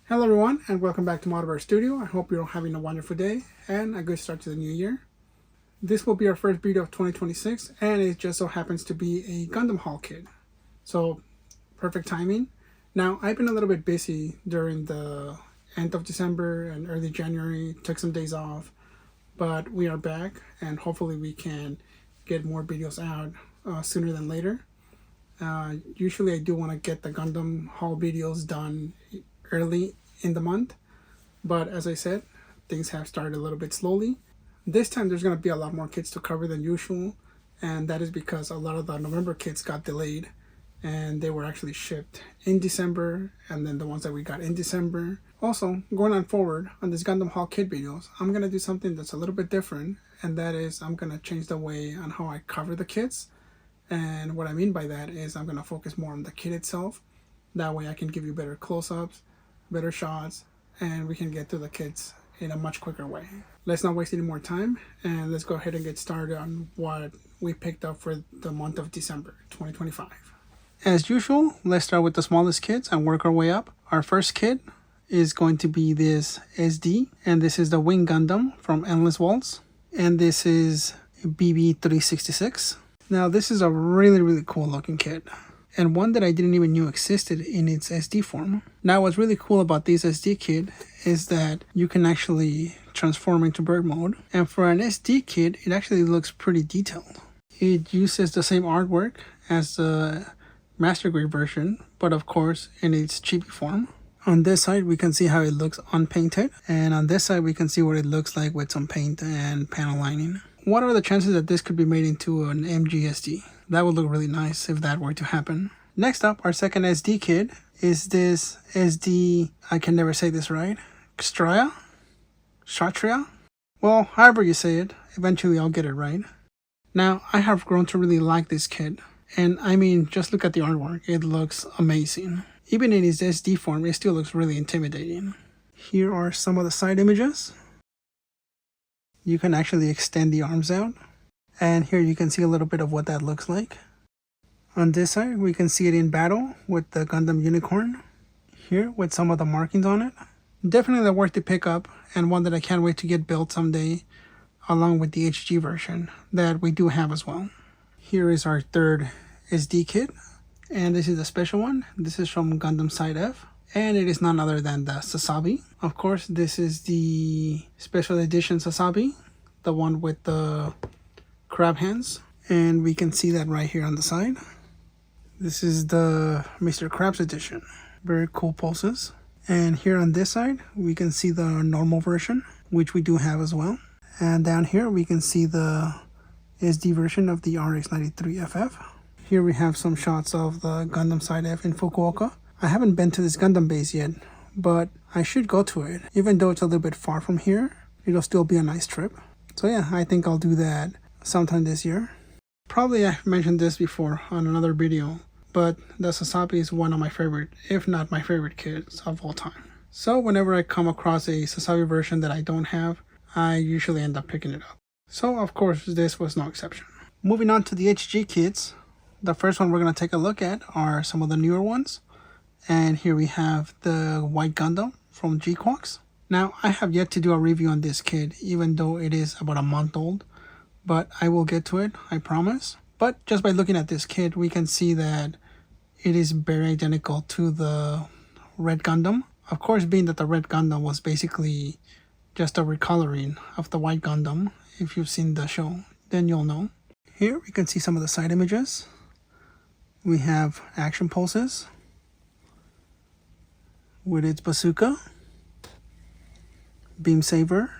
Hello everyone and welcome back to Motivator Studio. I hope you're having a wonderful day and a good start to the new year. This will be our first video of 2026 and it just so happens to be a Gundam haul kit. So perfect timing. Now I've been a little bit busy during the end of December and early January, took some days off, but we are back and hopefully we can get more videos out sooner than later. Usually I do want to get the Gundam haul videos done early in the month, but as I said, things have started a little bit slowly. This time there's going to be a lot more kits to cover than usual, and that is because a lot of the November kits got delayed and they were actually shipped in December, and then the ones that we got in December. Also, going on forward on this Gundam haul kit videos, I'm going to do something that's a little bit different, and that is I'm going to change the way on how I cover the kits. And what I mean by that is I'm going to focus more on the kit itself. That way I can give you better close-ups, better shots, and we can get through the kits in a much quicker way. Let's not waste any more time and let's go ahead and get started on what we picked up for the month of December 2025. As usual, let's start with the smallest kits and work our way up. Our first kit is going to be this SD, and this is the Wing Gundam from Endless Waltz, and this is BB366. Now this is a really cool looking kit, and one that I didn't even know existed in its SD form. Now what's really cool about this SD kit is that you can actually transform into bird mode, and for an SD kit it actually looks pretty detailed. It uses the same artwork as the master grade version, but of course in its chibi form. On this side we can see how it looks unpainted, and on this side we can see what it looks like with some paint and panel lining. What are the chances that this could be made into an MGSD? That would look really nice if that were to happen. Next up, our second SD kit is this SD, I can never say this right, Kshatriya? Well, however you say it, eventually I'll get it right. Now, I have grown to really like this kit, and I mean, just look at the artwork, it looks amazing. Even in its SD form, it still looks really intimidating. Here are some of the side images. You can actually extend the arms out, and here you can see a little bit of what that looks like. On this side we can see it in battle with the Gundam Unicorn, here with some of the markings on it. Definitely worth to pick up, and one that I can't wait to get built someday, along with the HG version that we do have as well. Here is our third SD kit, and this is a special one. This is from Gundam Side F, and it is none other than the Sasabi. Of course, this is the special edition Sasabi, the one with the crab hands, and we can see that right here on the side. This is the Mr. Krabs edition. Very cool poses. And here on this side, we can see the normal version, which we do have as well. And down here, we can see the SD version of the RX-93FF. Here we have some shots of the Gundam Side F in Fukuoka. I haven't been to this Gundam base yet, but I should go to it. Even though it's a little bit far from here, it'll still be a nice trip. So yeah, I think I'll do that sometime this year. Probably I've mentioned this before on another video, but the Sasabi is one of my favorite, if not my favorite kits of all time. So whenever I come across a Sasabi version that I don't have, I usually end up picking it up. So of course this was no exception. Moving on to the HG kits, the first one we're going to take a look at are some of the newer ones. And here we have the White Gundam from G-Quox. Now, I have yet to do a review on this kit, even though it is about a month old, but I will get to it, I promise. But just by looking at this kit, we can see that it is very identical to the Red Gundam. Of course, being that the Red Gundam was basically just a recoloring of the White Gundam. If you've seen the show, then you'll know. Here we can see some of the side images. We have action poses with its bazooka, beam saber,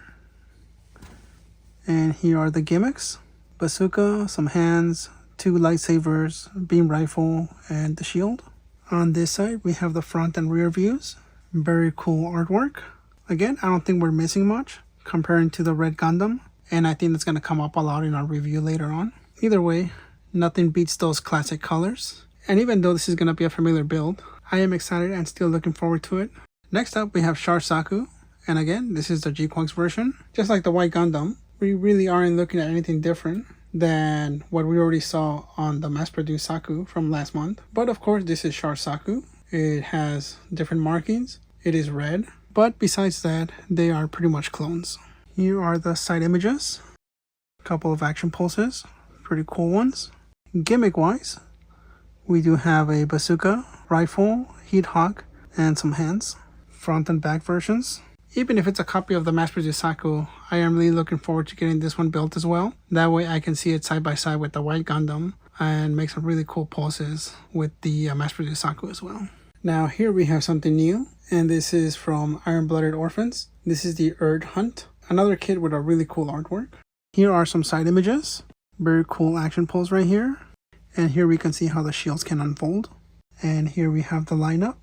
and here are the gimmicks: bazooka, some hands, 2 lightsabers, beam rifle, and the shield. On this side we have the front and rear views. Very cool artwork. Again, I don't think we're missing much comparing to the Red Gundam, and I think that's going to come up a lot in our review later on. Either way, nothing beats those classic colors, and even though this is going to be a familiar build, I am excited and still looking forward to it. Next up we have Char Saku, and again this is the G-Quox version. Just like the White Gundam, we really aren't looking at anything different than what we already saw on the mass-produced Saku from last month. But of course this is Char Saku. It has different markings. it is red. But besides that, they are pretty much clones. Here are the side images. A couple of action pulses. Pretty cool ones. Gimmick wise, we do have a bazooka, rifle, heat hawk, and some hands. Front and back versions. Even if it's a copy of the mass-produced Saku, I am really looking forward to getting this one built as well. That way I can see it side by side with the white Gundam and make some really cool poses with the mass-produced Saku as well. Now here we have something new, and this is from Iron-Blooded Orphans. This is the Erd Hunt, another kit with a really cool artwork. Here are some side images. Very cool action pose right here. And here we can see how the shields can unfold. And here we have the lineup.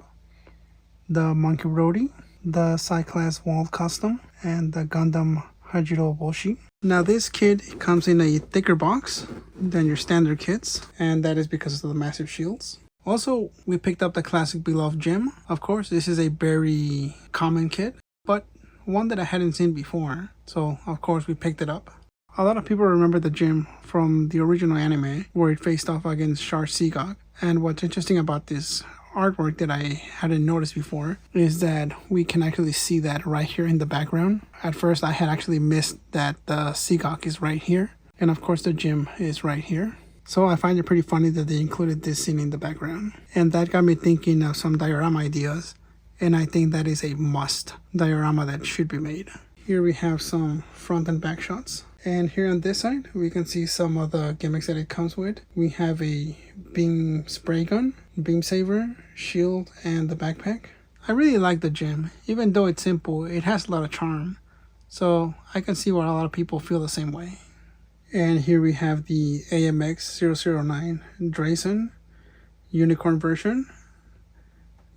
The Monkey Rody, the Psy-Class Wall Custom, and the Gundam Hajiro Boshi. Now this kit comes in a thicker box than your standard kits, and that is because of the massive shields. Also, we picked up the classic beloved gem. Of course, this is a very common kit, but one that I hadn't seen before, so of course we picked it up. A lot of people remember the gem from the original anime, where it faced off against Char Seagok. And what's interesting about this artwork that I hadn't noticed before is that we can actually see that right here in the background. At first I had actually missed that the Seagok is right here, and of course the gem is right here. So I find it pretty funny that they included this scene in the background, and that got me thinking of some diorama ideas, and I think that is a must diorama that should be made. Here we have some front and back shots. And here on this side, we can see some of the gimmicks that it comes with. We have a beam spray gun, beam saber, shield, and the backpack. I really like the gem. Even though it's simple, it has a lot of charm. So I can see why a lot of people feel the same way. And here we have the AMX-009 Drazen Unicorn version.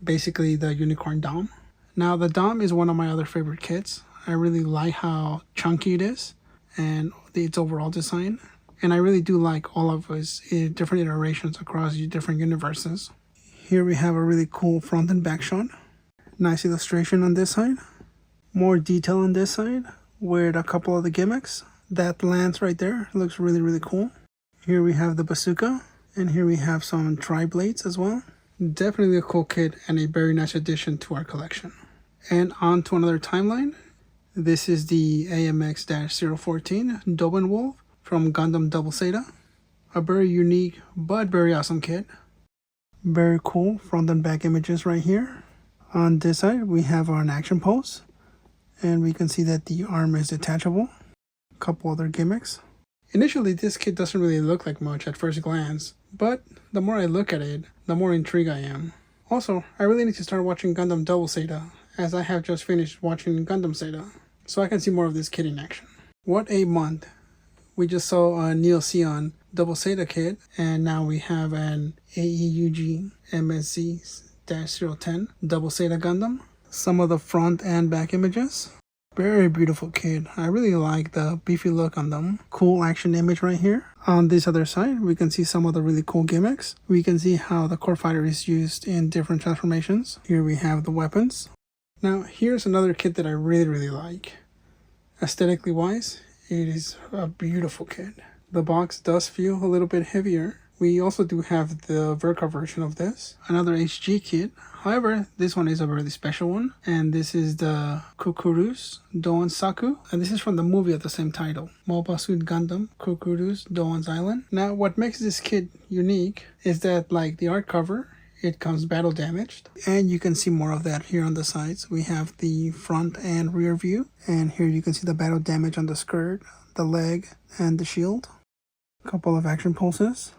Basically the Unicorn Dom. Now the Dom is one of my other favorite kits. I really like how chunky it is and its overall design, and I really do like all of its different iterations across different universes. Here we have a really cool front and back shot. Nice illustration on this side. More detail on this side with a couple of the gimmicks. That lance right there looks really cool. Here we have the bazooka, and here we have some tri-blades as well. Definitely a cool kit and a very nice addition to our collection. And on to another timeline. This is the AMX-014 Doben Wolf from Gundam Double Zeta. A very unique but very awesome kit. Very cool front and back images right here. On this side we have an action pose, and we can see that the arm is detachable. A couple other gimmicks. Initially this kit doesn't really look like much at first glance, but the more I look at it, the more intrigued I am. Also, I really need to start watching Gundam Double Zeta, as I have just finished watching Gundam Zeta, so I can see more of this kit in action. What a month. We just saw a Neo Sion Double Zeta kit, and now we have an AEUG MSZ-010 Double Zeta Gundam. Some of the front and back images. Very beautiful kit. I really like the beefy look on them. Cool action image right here. On this other side, we can see some of the really cool gimmicks. We can see how the core fighter is used in different transformations. Here we have the weapons. Now, here's another kit that I really like. Aesthetically wise, it is a beautiful kit. The box does feel a little bit heavier. We also do have the Verka version of this. Another HG kit. However, this one is a really special one. And this is the Kukuru's Doan Saku. And this is from the movie of the same title. Mobile Suit Gundam Kukuru's Doan's Island. Now, what makes this kit unique is that, like the art cover, it comes battle damaged, and you can see more of that here on the sides. We have the front and rear view, and here you can see the battle damage on the skirt, the leg, and the shield. A couple of action pulses.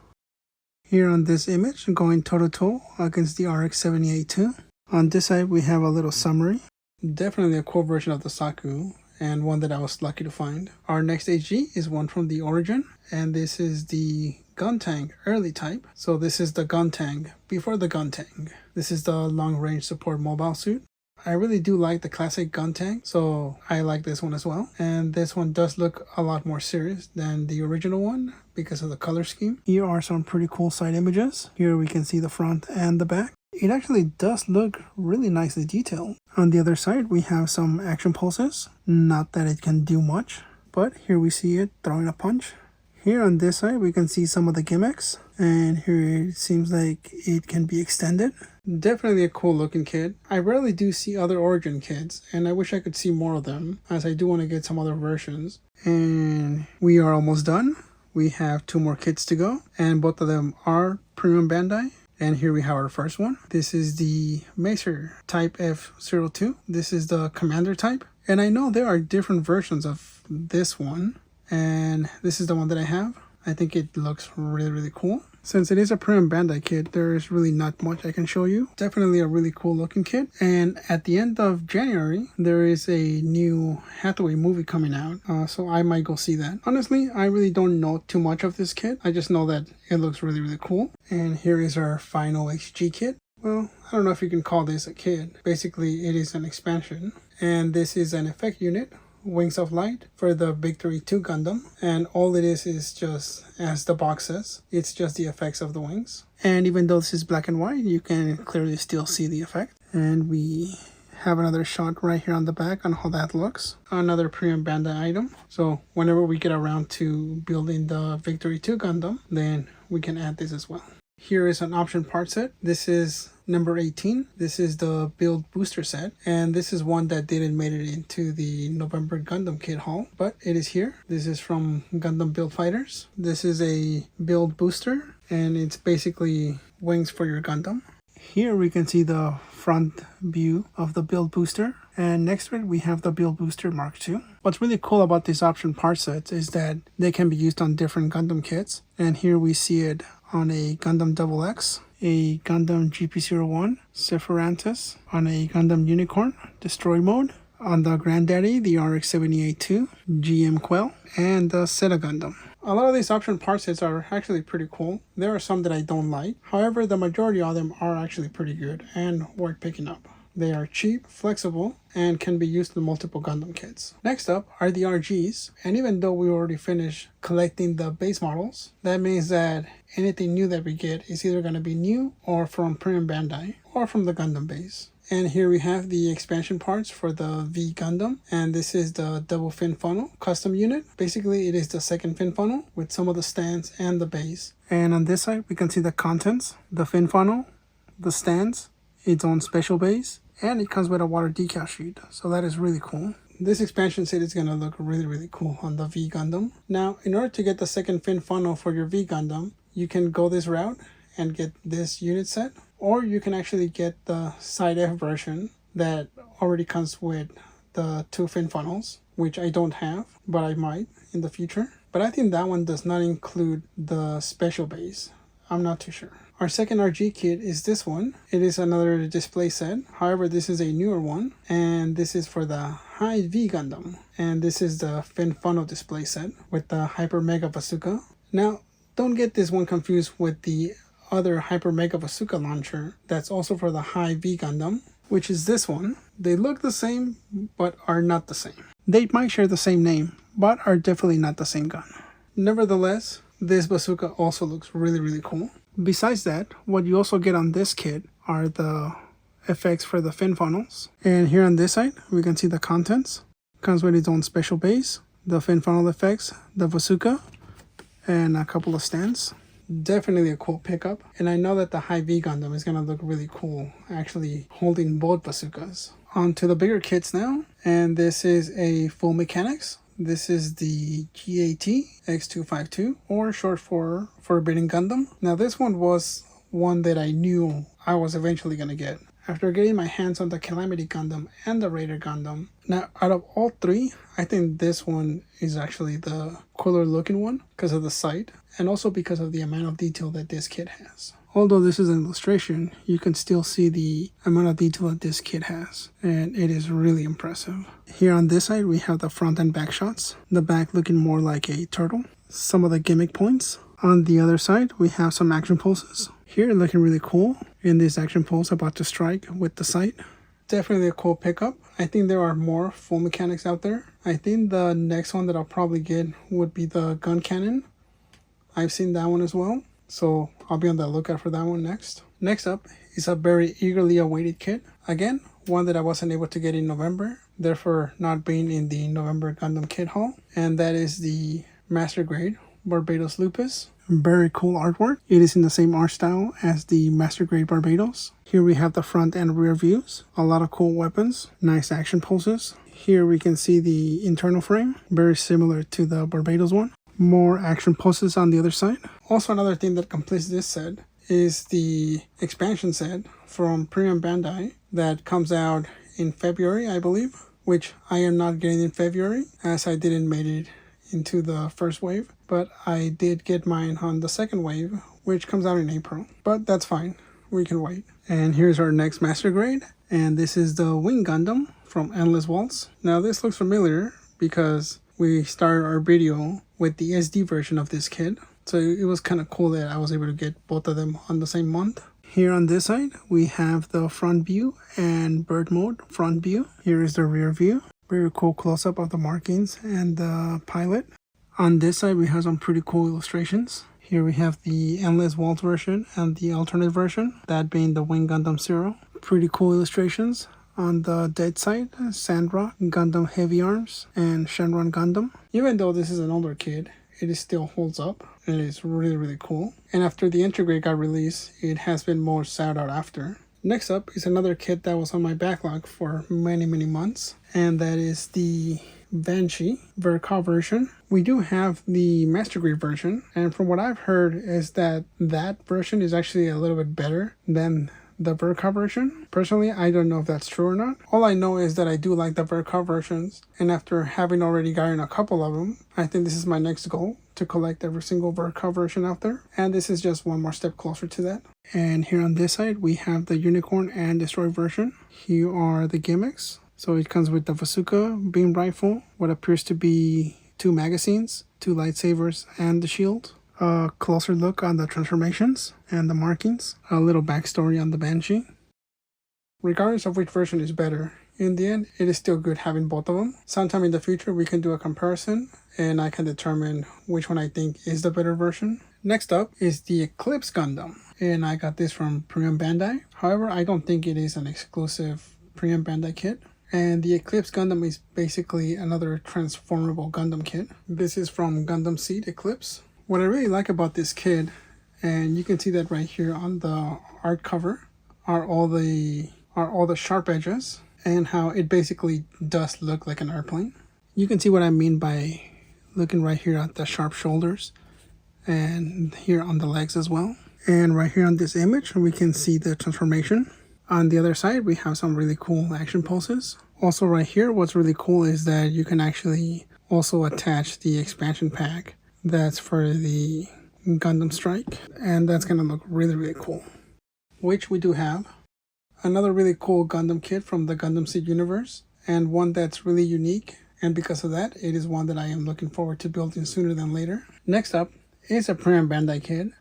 Here on this image, going toe-to-toe against the RX-78-2. On this side, we have a little summary. Definitely a cool version of the Saku, and one that I was lucky to find. Our next HG is one from the Origin, and this is the Gun-Tank early type. So this is the Gun-Tank before the Gun-Tank. This is the long-range support mobile suit. I really do like the classic Gun-Tank, so I like this one as well. And this one does look a lot more serious than the original one because of the color scheme. Here are some pretty cool side images. Here we can see the front and the back. It actually does look really nicely detailed. On the other side, we have some action pulses. Not that it can do much, but here we see it throwing a punch. Here on this side, we can see some of the gimmicks. And here it seems like it can be extended. Definitely a cool looking kit. I rarely do see other Origin kits, and I wish I could see more of them, as I do want to get some other versions. And we are almost done. We have 2 more kits to go, and both of them are Premium Bandai. And here we have our first one. This is the Macer Type F02. This is the Commander type. And I know there are different versions of this one, and this is the one that I have. I think it looks really cool. Since it is a Premium Bandai kit, there is really not much I can show you. Definitely a really cool looking kit. And at the end of January, there is a new Hathaway movie coming out. So I might go see that. Honestly, I really don't know too much of this kit. I just know that it looks really cool. And here is our final XG kit. Well, I don't know if you can call this a kit. Basically, it is an expansion. And this is an effect unit, Wings of Light, for the Victory 2 Gundam. And all it is just, as the box says, it's just the effects of the wings. And even though this is black and white, you can clearly still see the effect. And we have another shot right here on the back on how that looks. Another Premium Bandai item. So whenever we get around to building the Victory 2 Gundam, then we can add this as well. Here is an option part set. This is number 18. This is the build booster set, and this is one that didn't make it into the November Gundam kit haul, but it is here. This is from Gundam Build Fighters. This is a build booster, and it's basically wings for your Gundam. Here we can see the front view of the build booster, and next to it we have the build booster Mark II. What's really cool about these option part sets is that they can be used on different Gundam kits, and here we see it on a Gundam XX, a Gundam GP01 Sephirantis, on a Gundam Unicorn Destroy Mode, on the Granddaddy, the RX-78-2, GM Quell, and the Zeta Gundam. A lot of these option part sets are actually pretty cool. There are some that I don't like. However, the majority of them are actually pretty good and worth picking up. They are cheap, flexible, and can be used in multiple Gundam kits. Next up are the RGs, and even though we already finished collecting the base models, that means that anything new that we get is either going to be new or from Premium Bandai or from the Gundam base. And here we have the expansion parts for the V Gundam, and this is the double fin funnel custom unit. Basically, it is the second fin funnel with some of the stands and the base. And on this side, we can see the contents, the fin funnel, the stands, its own special base, and it comes with a water decal sheet, so that is really cool. This expansion set is going to look really cool on the V Gundam. Now, in order to get the second fin funnel for your V Gundam, you can go this route and get this unit set, or you can actually get the Side F version that already comes with the 2 fin funnels, which I don't have, but I might in the future. But I think that one does not include the special base. I'm not too sure. Our second RG kit is this one. It is another display set. However, this is a newer one, and this is for the High V Gundam. And this is the fin funnel display set with the Hyper Mega Bazooka. Now, don't get this one confused with the other Hyper Mega Bazooka launcher that's also for the High V Gundam, which is this one. They look the same, but are not the same. They might share the same name, but are definitely not the same gun. Nevertheless, this bazooka also looks really cool. Besides that, what you also get on this kit are the effects for the fin funnels. And here on this side, we can see the contents. Comes with its own special base, the fin funnel effects, the bazooka, and a couple of stands. Definitely a cool pickup. And I know that the High V Gundam is going to look really cool, actually holding both bazookas. On to the bigger kits now. And this is a full mechanics. This is the GAT X252, or short for Forbidden Gundam. Now this one was one that I knew I was eventually going to get. After getting my hands on the Calamity Gundam and the Raider Gundam, now out of all 3, I think this one is actually the cooler looking one because of the sight, and also because of the amount of detail that this kit has. Although this is an illustration, you can still see the amount of detail that this kit has, and it is really impressive. Here on this side, we have the front and back shots, the back looking more like a turtle, some of the gimmick points. On the other side, we have some action poses. Here, looking really cool in this action pose about to strike with the sight. Definitely a cool pickup. I think there are more full mechanics out there. I think the next one that I'll probably get would be the gun cannon. I've seen that one as well, so I'll be on the lookout for that one next. Next up is a very eagerly awaited kit. Again, one that I wasn't able to get in November, therefore not being in the November Gundam kit haul. And that is the Master Grade Barbados Lupus. Very cool artwork. It is in the same art style as the Master Grade Barbados. Here we have the front and rear views. A lot of cool weapons. Nice action poses. Here we can see the internal frame. Very similar to the Barbados one. More action poses on the other side. Also, another thing that completes this set is the expansion set from Premium Bandai that comes out in February, I believe, which I am not getting in February as I didn't make it into the first wave, but I did get mine on the second wave, which comes out in April. But that's fine, we can wait. And here's our next Master Grade, and this is the Wing Gundam from Endless Waltz. Now this looks familiar because we started our video with the SD version of this kit, so it was kind of cool that I was able to get both of them on the same month. Here on this side, we have the front view and bird mode front view. Here is the rear view. Very cool close-up of the markings and the pilot. On this side, we have some pretty cool illustrations. Here we have the Endless Waltz version and the alternate version, that being the Wing Gundam Zero. Pretty cool illustrations. On the dead side, Sandrock, Gundam Heavy Arms, and Shenron Gundam. Even though this is an older kit, it still holds up and it's really cool. And after the Integrate got released, it has been more sought out after. Next up is another kit that was on my backlog for many months, and that is the Banshee Verka version. We do have the Master Grade version, and from what I've heard is that that version is actually a little bit better than the Verka version. Personally, I don't know if that's true or not. All I know is that I do like the Verka versions, and after having already gotten a couple of them, I think this is my next goal, to collect every single Verka version out there, and this is just one more step closer to that. And here on this side, we have the Unicorn and Destroy version. Here are the gimmicks. So it comes with the bazooka, beam rifle, what appears to be 2 magazines, 2 lightsabers, and the shield. A closer look on the transformations and the markings. A little backstory on the Banshee. Regardless of which version is better, in the end, it is still good having both of them. Sometime in the future, we can do a comparison and I can determine which one I think is the better version. Next up is the Eclipse Gundam, and I got this from Premium Bandai. However, I don't think it is an exclusive Premium Bandai kit. And the Eclipse Gundam is basically another transformable Gundam kit. This is from Gundam Seed Eclipse. What I really like about this kit, and you can see that right here on the art cover, are all the sharp edges and how it basically does look like an airplane. You can see what I mean by looking right here at the sharp shoulders and here on the legs as well. And right here on this image, we can see the transformation. On the other side, we have some really cool action poses. Also right here, what's really cool is that you can actually also attach the expansion pack that's for the Gundam Strike, and that's gonna look really cool. Which we do have. Another really cool Gundam kit from the Gundam Seed universe, and one that's really unique, and because of that, it is one that I am looking forward to building sooner than later. Next up is a Premium Bandai kit,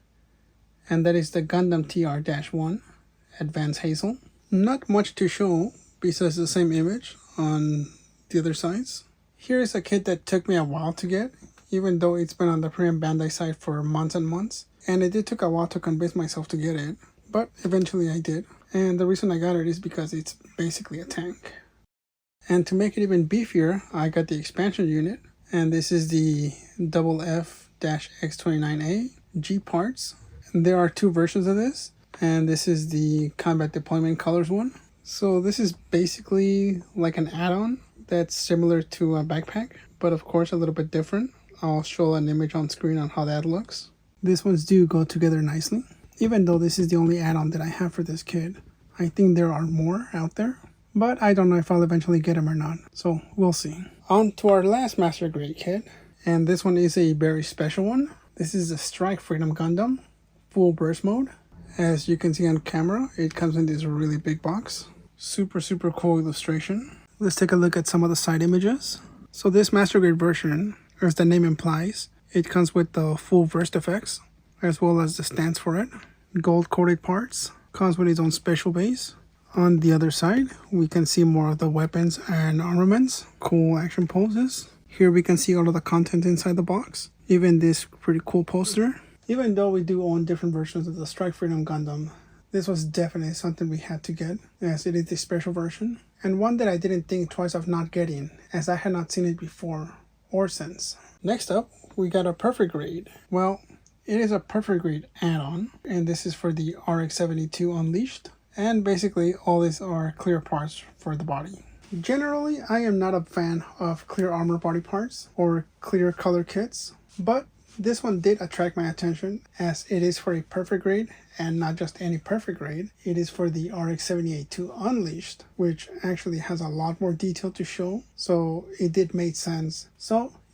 and that is the Gundam TR-1 Advanced Hazel. Not much to show besides the same image on the other sides. Here is a kit that took me a while to get, even though it's been on the Premium Bandai site for months and months, and it did take a while to convince myself to get it, but eventually I did. And the reason I got it is because it's basically a tank. And to make it even beefier, I got the expansion unit, and this is the FF-X29A G parts. And there are 2 versions of this, and this is the Combat Deployment Colors one. So this is basically like an add-on that's similar to a backpack, but of course a little bit different. I'll show an image on screen on how that looks. These ones do go together nicely. Even though this is the only add-on that I have for this kit, I think there are more out there, but I don't know if I'll eventually get them or not, so we'll see. On to our last Master Grade kit, and this one is a very special one. This is the Strike Freedom Gundam, full burst mode. As you can see on camera, it comes in this really big box. Super cool illustration. Let's take a look at some of the side images. So this Master Grade version, as the name implies, it comes with the full burst effects, as well as the stance for it. Gold coated parts, comes with its own special base. On the other side, we can see more of the weapons and armaments, cool action poses. Here we can see all of the content inside the box, even this pretty cool poster. Even though we do own different versions of the Strike Freedom Gundam, this was definitely something we had to get, as it is the special version, and one that I didn't think twice of not getting, as I had not seen it before or since. Next up, we got a perfect grade. Well, It is a perfect grade add-on, and this is for the RX-72 Unleashed. And basically all these are clear parts for the body. Generally, I am not a fan of clear armor body parts or clear color kits, but this one did attract my attention as it is for a perfect grade, and not just any perfect grade. It is for the RX-78-2 Unleashed, which actually has a lot more detail to show, so it did make sense.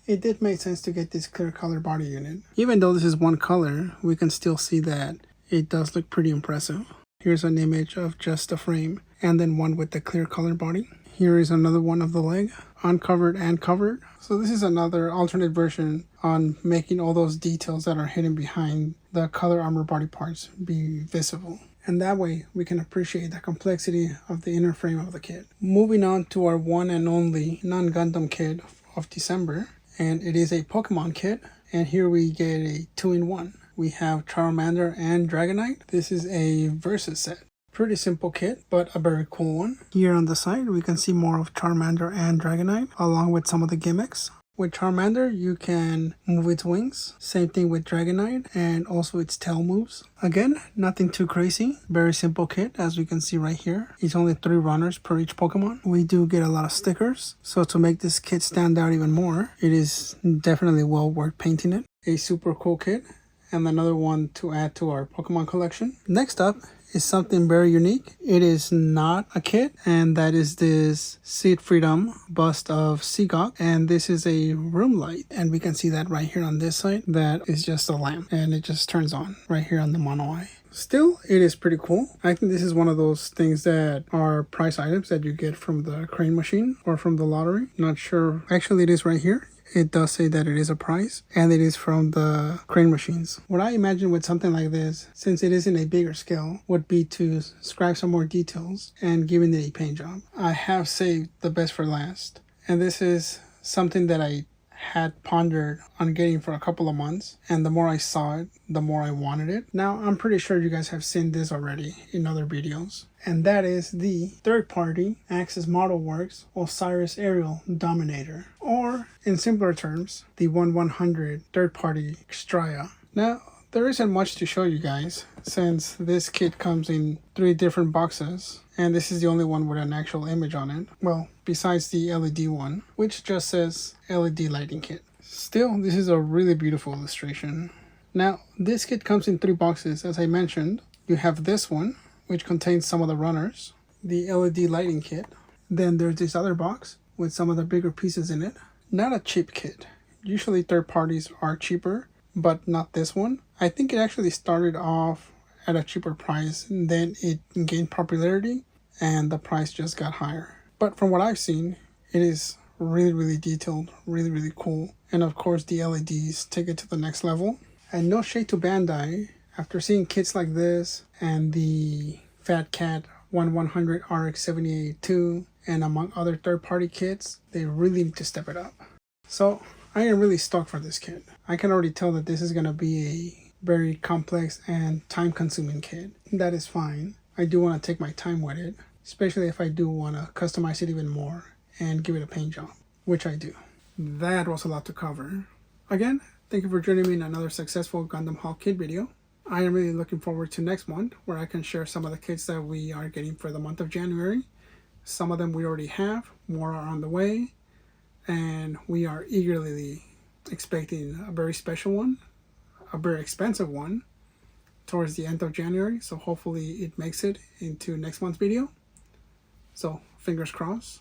It did make sense to get this clear color body unit. Even though this is one color, we can still see that it does look pretty impressive. Here's an image of just the frame, and then one with the clear color body. Here is another one of the leg, uncovered and covered. So this is another alternate version on making all those details that are hidden behind the color armor body parts be visible. And that way we can appreciate the complexity of the inner frame of the kit. Moving on to our one and only non-Gundam kit of December, and it is a Pokemon kit, and here we get a 2-in-1. We have Charmander and Dragonite. This is a Versus set. Pretty simple kit, but a very cool one. Here on the side, we can see more of Charmander and Dragonite, along with some of the gimmicks. With Charmander, you can move its wings. Same thing with Dragonite, and also its tail moves. Again, nothing too crazy. Very simple kit, as we can see right here. It's only 3 runners per each Pokemon. We do get a lot of stickers, so to make this kit stand out even more, it is definitely well worth painting it. A super cool kit, and another one to add to our Pokemon collection. Next up is something very unique. It is not a kit, and that is this Seed Freedom bust of Seagok, and this is a room light, and we can see that right here on this side. That is just a lamp, and it just turns on right here on the mono eye. Still, it is pretty cool. I think this is one of those things that are prize items that you get from the crane machine or from the lottery. Not sure. Actually, it is right here. It does say that it is a prize, and it is from the crane machines. What I imagine with something like this, since it is in a bigger scale, would be to scribe some more details and giving it a paint job. I have saved the best for last, and this is something that I had pondered on getting for a couple of months, and the more I saw it, the more I wanted it. Now, I'm pretty sure you guys have seen this already in other videos, and that is the third-party Axis Model Works Osiris Aerial Dominator, or in simpler terms, the 1/100 third-party Extraia. Now, there isn't much to show you guys, since this kit comes in 3 different boxes, and this is the only one with an actual image on it. Well, besides the LED one, which just says LED lighting kit. Still, this is a really beautiful illustration. Now, this kit comes in 3 boxes, as I mentioned. You have this one, which contains some of the runners, the LED lighting kit. Then there's this other box with some of the bigger pieces in it. Not a cheap kit. Usually third parties are cheaper, but not this one. I think it actually started off at a cheaper price, and then it gained popularity and the price just got higher. But from what I've seen, it is really detailed, really cool. And of course the LEDs take it to the next level. And no shade to Bandai, after seeing kits like this and the Fat Cat 1/100 RX-78-2 and among other third-party kits, they really need to step it up. So I am really stoked for this kit. I can already tell that this is going to be a very complex and time-consuming kit. That is fine. I do want to take my time with it, especially if I do want to customize it even more and give it a paint job, which I do. That was a lot to cover. Again, thank you for joining me in another successful Gundam haul kit video. I am really looking forward to next month, where I can share some of the kits that we are getting for the month of January. Some of them we already have, more are on the way, and we are eagerly expecting a very special one, a very expensive one, towards the end of January. So hopefully it makes it into next month's video. So fingers crossed.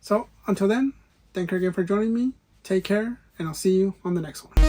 So until then, thank you again for joining me. Take care, and I'll see you on the next one.